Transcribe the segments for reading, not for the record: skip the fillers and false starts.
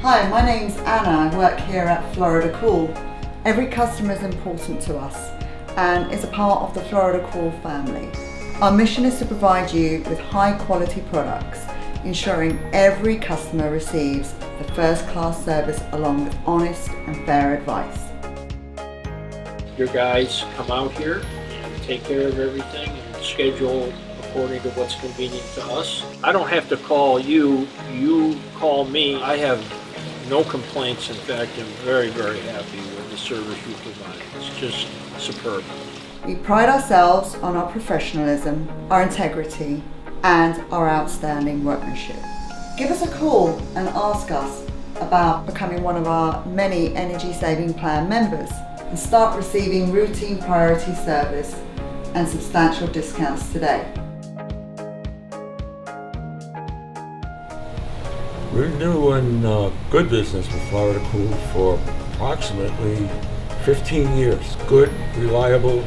Hi, my name's Anna. I work here at Florida Cool. Every customer is important to us and is a part of the Florida Cool family. Our mission is to provide you with high quality products, ensuring every customer receives the first class service along with honest and fair advice. Your guys come out here and take care of everything and schedule according to what's convenient to us. I don't have to call you, you call me. I have no complaints. In fact, I'm very, very happy with the service you provide. It's just superb. We pride ourselves on our professionalism, our integrity, and our outstanding workmanship. Give us a call and ask us about becoming one of our many Energy Saving Plan members and start receiving routine priority service and substantial discounts today. We're new and good business with Florida Cool for approximately 15 years. Good, reliable,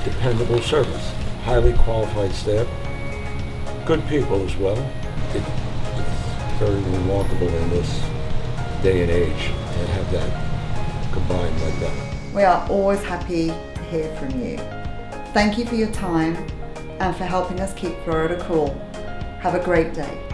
dependable service. Highly qualified staff. Good people as well. It's very remarkable in this day and age to have that combined like that. We are always happy to hear from you. Thank you for your time and for helping us keep Florida cool. Have a great day.